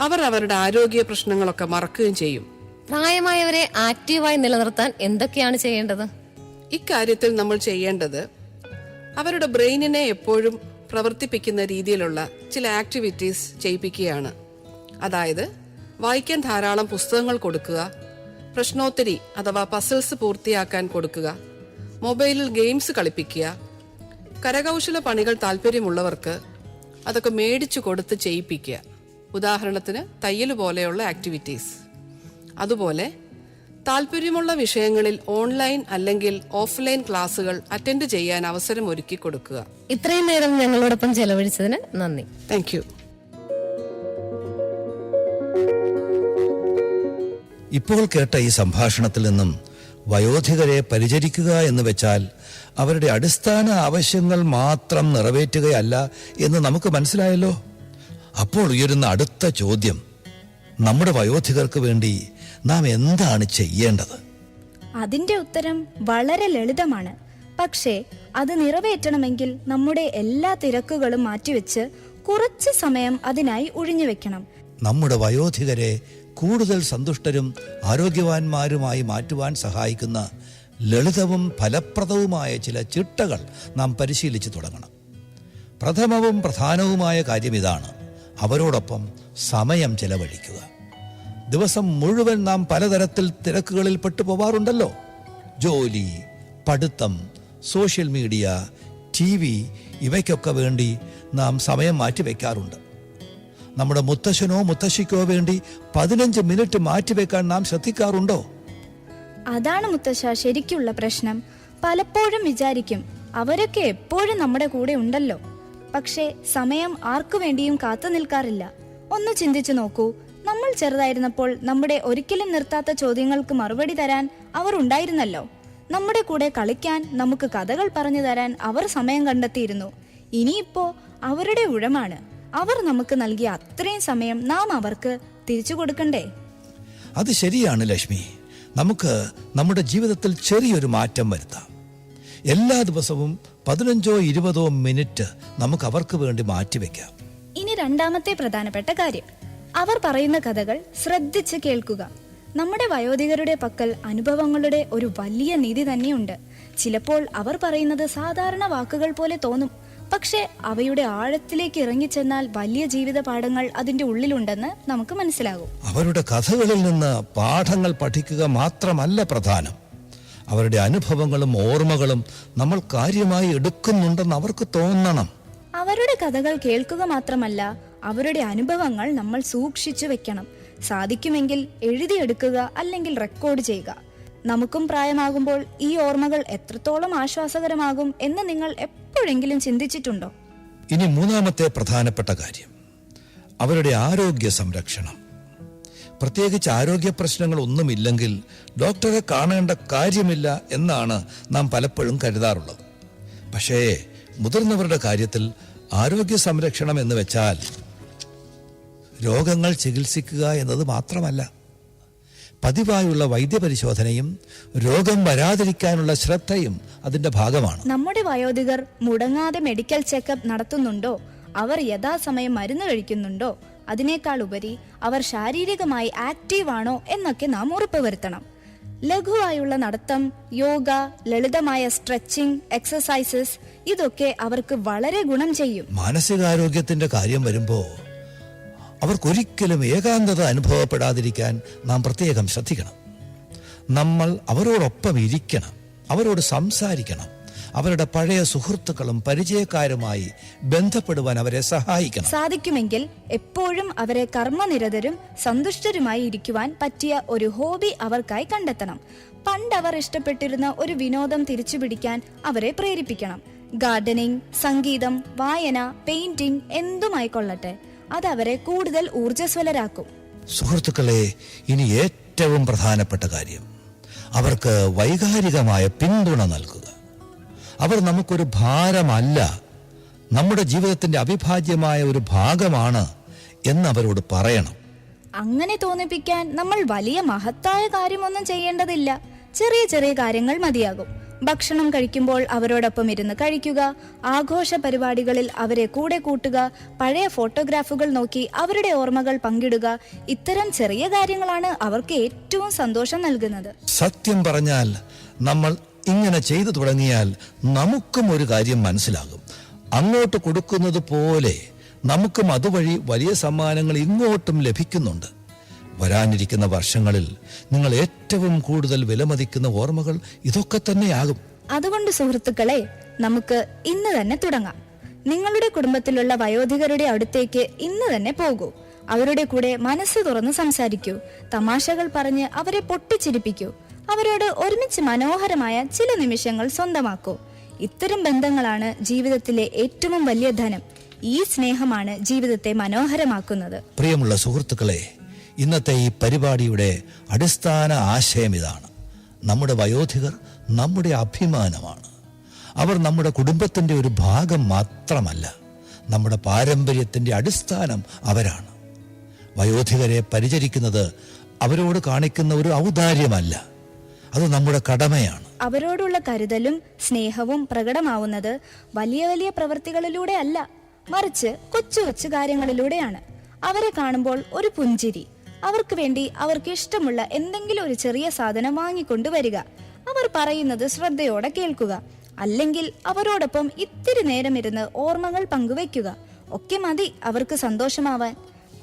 അവർ അവരുടെ ആരോഗ്യ പ്രശ്നങ്ങളൊക്കെ മറക്കുകയും ചെയ്യും. പ്രായമായവരെ ആക്റ്റീവായി നിലനിർത്താൻ എന്തൊക്കെയാണ് ചെയ്യേണ്ടത്? ഇക്കാര്യത്തിൽ നമ്മൾ ചെയ്യേണ്ടത് അവരുടെ ബ്രെയിനിനെ എപ്പോഴും പ്രവർത്തിപ്പിക്കുന്ന രീതിയിലുള്ള ചില ആക്ടിവിറ്റീസ് ചെയ്യിപ്പിക്കുകയാണ്. അതായത് വായിക്കാൻ ധാരാളം പുസ്തകങ്ങൾ കൊടുക്കുക, പ്രശ്നോത്തരി അഥവാ പസിൽസ് പൂർത്തിയാക്കാൻ കൊടുക്കുക, മൊബൈലിൽ ഗെയിംസ് കളിപ്പിക്കുക, കരകൗശല പണികൾ താല്പര്യമുള്ളവർക്ക് അതൊക്കെ മേടിച്ചു കൊടുത്ത് ചെയ്യിപ്പിക്കുക. ഉദാഹരണത്തിന് തയ്യൽ പോലെയുള്ള ആക്ടിവിറ്റീസ്. അതുപോലെ താല്പര്യമുള്ള വിഷയങ്ങളിൽ ഓൺലൈൻ അല്ലെങ്കിൽ ഓഫ്ലൈൻ ക്ലാസുകൾ അറ്റൻഡ് ചെയ്യാൻ അവസരം ഒരുക്കി കൊടുക്കുക. ഇത്രയും നേരം ഞങ്ങളോടൊപ്പം ചെലവഴിച്ചതിന് നന്ദി. Thank you. ഇപ്പോൾ കേട്ട ഈ സംഭാഷണത്തിൽ നിന്നും വയോധികരെ പരിചരിക്കുക എന്ന് വെച്ചാൽ അവരുടെ അടിസ്ഥാന ആവശ്യങ്ങൾ മാത്രം നിറവേറ്റുകയല്ല എന്ന് നമുക്ക് മനസ്സിലായല്ലോ. അപ്പോൾ ഉയരുന്ന അടുത്ത ചോദ്യം, നമ്മുടെ വയോധികർക്ക് വേണ്ടി നാം എന്താണ് ചെയ്യേണ്ടത്? അതിന്റെ ഉത്തരം വളരെ ലളിതമാണ്. പക്ഷേ അത് നിറവേറ്റണമെങ്കിൽ നമ്മുടെ എല്ലാ തിരക്കുകളും മാറ്റിവെച്ച് കുറച്ച് സമയം അതിനായി ഒഴിഞ്ഞുവെക്കണം. നമ്മുടെ വയോധികരെ കൂടുതൽ സന്തുഷ്ടരും ആരോഗ്യവാന്മാരുമായി മാറ്റുവാൻ സഹായിക്കുന്ന ലളിതവും ഫലപ്രദവുമായ ചില ചിട്ടകൾ നാം പരിശീലിച്ചു തുടങ്ങണം. പ്രഥമവും പ്രധാനവുമായ കാര്യം ഇതാണ്: അവരോടൊപ്പം സമയം ചെലവഴിക്കുക. ദിവസം മുഴുവൻ നാം പലതരത്തിൽ തിരക്കുകളിൽ പെട്ടുപോവാറുണ്ടല്ലോ. ജോലി, പഠിത്തം, സോഷ്യൽ മീഡിയ, TV ഇവയ്ക്കൊക്കെ വേണ്ടി നാം സമയം മാറ്റിവെക്കാറുണ്ട്. നമ്മുടെ മുത്തശ്ശനോ മുത്തശ്ശിക്കോ വേണ്ടി 15 മിനിറ്റ് മാറ്റിവെക്കാൻ നാം ശ്രദ്ധിക്കാറുണ്ടോ? അതാണ് മുത്തശ്ശ ശരിക്കുള്ള പ്രശ്നം. പലപ്പോഴും വിചാരിക്കും അവരൊക്കെ എപ്പോഴും നമ്മുടെ കൂടെ ഉണ്ടല്ലോ. പക്ഷേ സമയം ആർക്കു വേണ്ടിയും കാത്തു നിൽക്കാറില്ല. ഒന്ന് ചിന്തിച്ചു നോക്കൂ. നമ്മൾ ചെറുതായിരുന്നപ്പോൾ നമ്മുടെ ഒരിക്കലും നിർത്താത്ത ചോദ്യങ്ങൾക്ക് മറുപടി തരാൻ അവർ ഉണ്ടായിരുന്നല്ലോ. നമ്മുടെ കൂടെ കളിക്കാൻ, നമുക്ക് കഥകൾ പറഞ്ഞു തരാൻ അവർ സമയം കണ്ടെത്തിയിരുന്നു. ഇനിയിപ്പോ അവരുടെ ഊഴമാണ്. അവർ നമുക്ക് നൽകിയ അത്രയും സമയം നാം അവർക്ക് തിരിച്ചു കൊടുക്കണ്ടേ? അത് ശരിയാണ് ലക്ഷ്മി. നമുക്ക് നമ്മുടെ ജീവിതത്തിൽ ചെറിയൊരു മാറ്റം വരുത്താം. എല്ലാ ദിവസവും 15-20 മിനിറ്റ് നമുക്ക് അവർക്ക് വേണ്ടി മാറ്റിവെക്കാം. ഇനി രണ്ടാമത്തെ പ്രധാനപ്പെട്ട കാര്യം, അവർ പറയുന്ന കഥകൾ ശ്രദ്ധിച്ച് കേൾക്കുക. നമ്മുടെ വയോധികരുടെ പക്കൽ അനുഭവങ്ങളുടെ ഒരു വലിയ നിധി തന്നെയുണ്ട്. ചിലപ്പോൾ അവർ പറയുന്നത് സാധാരണ വാക്കുകൾ പോലെ തോന്നും. പക്ഷെ അവയുടെ ആഴത്തിലേക്ക് ഇറങ്ങിച്ചെന്നാൽ വലിയ ജീവിത പാഠങ്ങൾ അതിന്റെ ഉള്ളിലുണ്ടെന്ന് നമുക്ക് മനസ്സിലാകും. അവരുടെ കഥകളിൽ നിന്ന് പാഠങ്ങൾ പഠിക്കുക മാത്രമല്ല പ്രധാനം, അവരുടെ അനുഭവങ്ങളും ഓർമ്മകളും നമ്മൾ കാര്യമായി എടുക്കുന്നുണ്ടെന്ന് അവർക്ക് തോന്നണം. അവരുടെ കഥകൾ കേൾക്കുക മാത്രമല്ല, അവരുടെ അനുഭവങ്ങൾ നമ്മൾ സൂക്ഷിച്ചു വെക്കണം. സാധിക്കുമെങ്കിൽ എഴുതിയെടുക്കുക, അല്ലെങ്കിൽ റെക്കോർഡ് ചെയ്യുക. നമുക്കും പ്രായമാകുമ്പോൾ ഈ ഓർമ്മകൾ എത്രത്തോളം ആശ്വാസകരമാകും എന്ന് നിങ്ങൾ എപ്പോഴെങ്കിലും ചിന്തിച്ചിട്ടുണ്ടോ? ഇനി മൂന്നാമത്തെ പ്രധാനപ്പെട്ട കാര്യം, അവരുടെ ആരോഗ്യ സംരക്ഷണം. പ്രത്യേകിച്ച് ആരോഗ്യ പ്രശ്നങ്ങൾ ഒന്നുമില്ലെങ്കിൽ ഡോക്ടറെ കാണേണ്ട കാര്യമില്ല എന്നാണ് നാം പലപ്പോഴും കരുതാറുള്ളത്. പക്ഷേ മുതിർന്നവരുടെ കാര്യത്തിൽ ആരോഗ്യ സംരക്ഷണം എന്ന് വെച്ചാൽ രോഗങ്ങൾ ചികിത്സിക്കുക എന്നത് മാത്രമല്ല, പതിവായുള്ള വൈദ്യപരിശോധനയും രോഗം വരാതിരിക്കാനുള്ള ശ്രദ്ധയും അതിന്റെ ഭാഗമാണ്. നമ്മുടെ വയോധികർ മുടങ്ങാതെ മെഡിക്കൽ ചെക്കപ്പ് നടത്തുന്നുണ്ടോ? അവർ യഥാസമയം മരുന്ന് കഴിക്കുന്നുണ്ടോ? അതിനേക്കാൾ ഉപരി അവർ ശാരീരികമായി ആക്റ്റീവ് ആണോ എന്നൊക്കെ നാം ഉറപ്പുവരുത്തണം. ലഘുവായുള്ള നടത്തം, യോഗ, ലളിതമായ സ്ട്രെച്ചിങ്, എക്സസൈസസ് ഇതൊക്കെ അവർക്ക് വളരെ ഗുണം ചെയ്യും. മാനസികാരോഗ്യത്തിന്റെ കാര്യം വരുമ്പോ അവർക്കൊരിക്കലും ഏകാന്തത അനുഭവപ്പെടാതിരിക്കാൻ നാം പ്രത്യേകം ശ്രദ്ധിക്കണം. നമ്മൾ അവരോടൊപ്പം ഇരിക്കണം, അവരോട് സംസാരിക്കണം, അവരുടെ പഴയ സുഹൃത്തുക്കളും പരിചയക്കാരുമായി ബന്ധപ്പെടുവാൻ അവരെ സഹായിക്കണം. സാധിക്കുമെങ്കിൽ എപ്പോഴും അവരെ കർമ്മനിരതരും സന്തുഷ്ടരുമായി ഇരിക്കുവാൻ പറ്റിയ ഒരു ഹോബി അവർക്കായി കണ്ടെത്തണം. പണ്ട് അവർ ഇഷ്ടപ്പെട്ടിരുന്ന ഒരു വിനോദം തിരിച്ചുപിടിക്കാൻ അവരെ പ്രേരിപ്പിക്കണം. ഗാർഡനിങ്, സംഗീതം, വായന, പെയിന്റിംഗ് എന്തുമായിക്കൊള്ളട്ടെ, അത് അവരെ കൂടുതൽ ഊർജ്ജസ്വലരാക്കും. സുഹൃത്തുക്കളെ, ഇനി ഏറ്റവും പ്രധാനപ്പെട്ട കാര്യം, അവർക്ക് വൈകാരികമായ പിന്തുണ നൽകുക. അവർ നമുക്കൊരു ഭാരമല്ല, നമ്മുടെ ജീവിതത്തിന്റെ അവിഭാജ്യമായ ഒരു ഭാഗമാണ് എന്ന് അവരോട് പറയണം. അങ്ങനെ തോന്നിപ്പിക്കാൻ നമ്മൾ വലിയ മഹത്തായ കാര്യമൊന്നും ചെയ്യേണ്ടതില്ല. ചെറിയ ചെറിയ കാര്യങ്ങൾ മതിയാകും. ഭക്ഷണം കഴിക്കുമ്പോൾ അവരോടൊപ്പം ഇരുന്ന് കഴിക്കുക, ആഘോഷ പരിപാടികളിൽ അവരെ കൂടെ കൂട്ടുക, പഴയ ഫോട്ടോഗ്രാഫുകൾ നോക്കി അവരുടെ ഓർമ്മകൾ പങ്കിടുക. ഇത്തരം ചെറിയ കാര്യങ്ങളാണ് അവർക്ക് ഏറ്റവും സന്തോഷം നൽകുന്നത്. സത്യം പറഞ്ഞാൽ നമ്മൾ ഇങ്ങനെ ചെയ്തു തുടങ്ങിയാൽ നമുക്കും ഒരു കാര്യം മനസ്സിലാകും. അങ്ങോട്ട് കൊടുക്കുന്നത് പോലെ നമുക്കും അതുവഴി വലിയ സമ്മാനങ്ങൾ ഇങ്ങോട്ടും ലഭിക്കുന്നുണ്ട്. വരാനിരിക്കുന്ന വർഷങ്ങളിൽ നിങ്ങൾ ഏറ്റവും കൂടുതൽ വിലമതിക്കുന്ന ഓർമ്മകൾ ഇതൊക്കെ തന്നെയാകും. അതുകൊണ്ട് സുഹൃത്തുക്കളെ, നമുക്ക് ഇന്ന് തന്നെ തുടങ്ങാം. നിങ്ങളുടെ കുടുംബത്തിലുള്ള വയോധികരുടെ അടുത്തേക്ക് ഇന്ന് തന്നെ പോകൂ. അവരുടെ കൂടെ മനസ്സ് തുറന്ന് സംസാരിക്കൂ. തമാശകൾ പറഞ്ഞ് അവരെ പൊട്ടിച്ചിരിപ്പിക്കൂ. അവരോട് ഒരുമിച്ച് മനോഹരമായ ചില നിമിഷങ്ങൾ സ്വന്തമാക്കൂ. ഇത്തരം ബന്ധങ്ങളാണ് ജീവിതത്തിലെ ഏറ്റവും വലിയ ധനം. ഈ സ്നേഹമാണ് ജീവിതത്തെ മനോഹരമാക്കുന്നത്. പ്രിയമുള്ള സുഹൃത്തുക്കളെ, ഇന്നത്തെ ഈ പരിപാടിയുടെ അടിസ്ഥാന ആശയം ഇതാണ്. നമ്മുടെ വയോധികർ നമ്മുടെ അഭിമാനമാണ്. അവർ നമ്മുടെ കുടുംബത്തിൻ്റെ ഒരു ഭാഗം മാത്രമല്ല, നമ്മുടെ പാരമ്പര്യത്തിൻ്റെ അടിസ്ഥാനം അവരാണ്. വയോധികരെ പരിചരിക്കുന്നത് അവരോട് കാണിക്കുന്ന ഒരു ഔദാര്യമല്ല, അത് നമ്മുടെ കടമയാണ്. അവരോടുള്ള കരുതലും സ്നേഹവും പ്രകടമാവുന്നത് വലിയ വലിയ പ്രവൃത്തികളിലൂടെ അല്ല, മറിച്ച് കൊച്ചു കൊച്ചു കാര്യങ്ങളിലൂടെയാണ്. അവരെ കാണുമ്പോൾ ഒരു പുഞ്ചിരി, അവർക്ക് വേണ്ടി അവർക്ക് ഇഷ്ടമുള്ള എന്തെങ്കിലും ഒരു ചെറിയ സാധനം വാങ്ങിക്കൊണ്ടുവരിക, അവർ പറയുന്നത് ശ്രദ്ധയോടെ കേൾക്കുക, അല്ലെങ്കിൽ അവരോടൊപ്പം ഇത്തിരി നേരം ഇരുന്ന് ഓർമ്മകൾ പങ്കുവെക്കുക. ഒക്കെ മതി അവർക്ക് സന്തോഷമാവാൻ.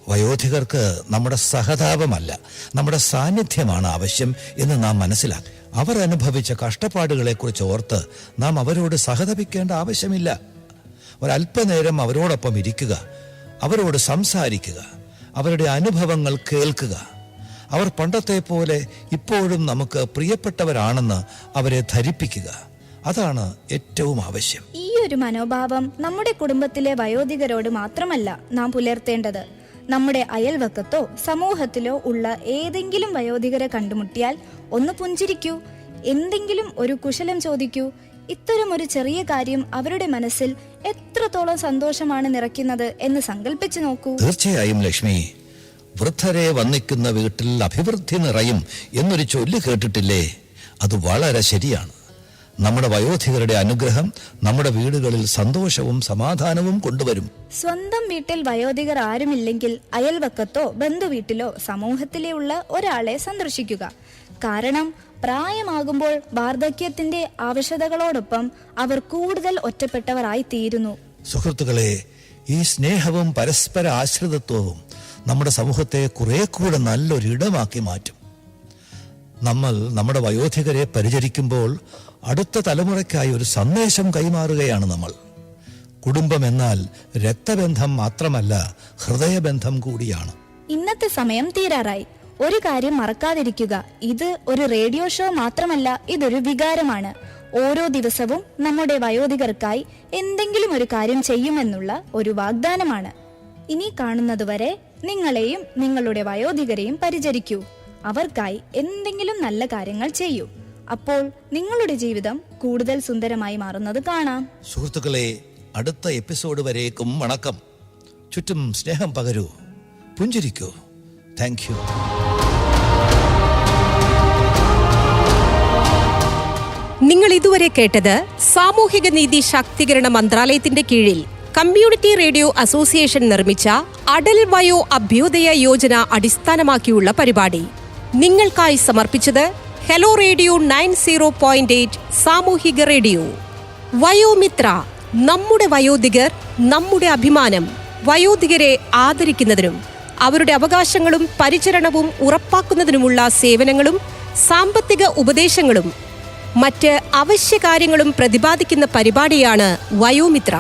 വയോധികർക്ക് നമ്മുടെ സഹതാപമല്ല, നമ്മുടെ സാന്നിധ്യമാണ് ആവശ്യം എന്ന് നാം മനസ്സിലാക്കി. അവർ അനുഭവിച്ച കഷ്ടപ്പാടുകളെക്കുറിച്ച് ഓർത്ത് നാം അവരോട് സഹതപിക്കേണ്ട ആവശ്യമില്ല. ഒരല്പനേരം അവരോടൊപ്പം ഇരിക്കുക, അവരോട് സംസാരിക്കുക, അവരുടെ അനുഭവങ്ങൾ കേൾക്കുക. അവർ പണ്ടത്തെ പോലെ ഇപ്പോഴും നമുക്ക് പ്രിയപ്പെട്ടവരാണെന്ന് അവരെ ധരിപ്പിക്കുക. അതാണ് ഏറ്റവും ആവശ്യം. ഈ ഒരു മനോഭാവം നമ്മുടെ കുടുംബത്തിലെ വയോധികരോട് മാത്രമല്ല നാം പുലർത്തേണ്ടത്. നമ്മുടെ അയൽവക്കത്തോ സമൂഹത്തിലോ ഉള്ള ഏതെങ്കിലും വയോധികരെ കണ്ടുമുട്ടിയാൽ ഒന്ന് പുഞ്ചിരിക്കൂ, എന്തെങ്കിലും ഒരു കുശലം ചോദിക്കൂ. ഇത്തരം ഒരു ചെറിയ കാര്യം അവരുടെ മനസ്സിൽ എത്രത്തോളം സന്തോഷമാണ് നിറയ്ക്കുന്നത് എന്ന് സങ്കല്പിച്ചു നോക്കൂ. തീർച്ചയായും ലക്ഷ്മി, വൃദ്ധരെ വന്നിക്കുന്ന വീട്ടിൽ അഭിവൃദ്ധി നിറയും എന്നൊരു ചൊല്ല് കേട്ടിട്ടില്ലേ? അത് വളരെ ശരിയാണ്. നമ്മുടെ വയോധികരുടെ അനുഗ്രഹം നമ്മുടെ വീടുകളിൽ സന്തോഷവും സമാധാനവും കൊണ്ടുവരും. സ്വന്തം വീട്ടിൽ വയോധികർ ആരുമില്ലെങ്കിൽ അയൽവക്കത്തോ ബന്ധുവീട്ടിലോ സമൂഹത്തിലെ ഉള്ള ഒരാളെ സന്ദർശിക്കുക. കാരണം പ്രായമാകുമ്പോൾ വാർദ്ധക്യത്തിന്റെ ആവശ്യകതകളോടൊപ്പം അവർ കൂടുതൽ ഒറ്റപ്പെട്ടവരായി തീരുന്നു. സുഹൃത്തുക്കളെ, ഈ സ്നേഹവും പരസ്പര ആശ്രിതത്വവും നമ്മുടെ സമൂഹത്തെ കുറെ കൂടെ നല്ലൊരിടമാക്കി മാറ്റും. നമ്മൾ നമ്മുടെ വയോധികരെ പരിചരിക്കുമ്പോൾ അടുത്ത തലമുറയ്ക്കായി ഒരു സന്ദേശം കൈമാറുകയാണ് നമ്മൾ. കുടുംബം എന്നാൽ രക്തബന്ധം മാത്രമല്ല, ഹൃദയബന്ധം കൂടിയാണ്. ഇന്നത്തെ സമയം തീരാറായി. ഒരു കാര്യം മറക്കാതിരിക്കുക, ഇത് ഒരു റേഡിയോ ഷോ മാത്രമല്ല, ഇതൊരു വികാരമാണ്. ഓരോ ദിവസവും നമ്മുടെ വയോധികർക്കായി എന്തെങ്കിലും ഒരു കാര്യം ചെയ്യുമെന്നുള്ള ഒരു വാഗ്ദാനമാണ്. ഇനി കാണുന്നതുവരെ നിങ്ങളെയും നിങ്ങളുടെ വയോധികരെയും പരിചരിക്കൂ. അവർക്കായി എന്തെങ്കിലും നല്ല കാര്യങ്ങൾ ചെയ്യൂ. അപ്പോൾ നിങ്ങളുടെ ജീവിതം കൂടുതൽ സുന്ദരമായി മാറുന്നത് കാണാം. സുഹൃത്തുക്കളെ, അടുത്ത എപ്പിസോഡ് വരേക്കും വണക്കം. ചുറ്റും സ്നേഹം പകരൂ, പുഞ്ചിരിക്കൂ. Thank you. നിങ്ങൾ ഇതുവരെ കേട്ടത് സാമൂഹിക നീതി ശാക്തീകരണ മന്ത്രാലയത്തിന്റെ കീഴിൽ കമ്മ്യൂണിറ്റി റേഡിയോ അസോസിയേഷൻ നിർമ്മിച്ച അടൽ വയോ അഭ്യുദയ യോജന അടിസ്ഥാനമാക്കിയുള്ള പരിപാടി. നിങ്ങൾക്കായി സമർപ്പിച്ചത് ഹെലോ റേഡിയോ 90.8 സാമൂഹിക റേഡിയോ. വയോമിത്ര, നമ്മുടെ വയോധികർ നമ്മുടെ അഭിമാനം. വയോധികരെ ആദരിക്കുന്നതിനും അവരുടെ അവകാശങ്ങളും പരിചരണവും ഉറപ്പാക്കുന്നതിനുമുള്ള സേവനങ്ങളും സാമ്പത്തിക ഉപദേശങ്ങളും മറ്റ് അവശ്യ കാര്യങ്ങളും പ്രതിപാദിക്കുന്ന പരിപാടിയാണ് വയോമിത്ര.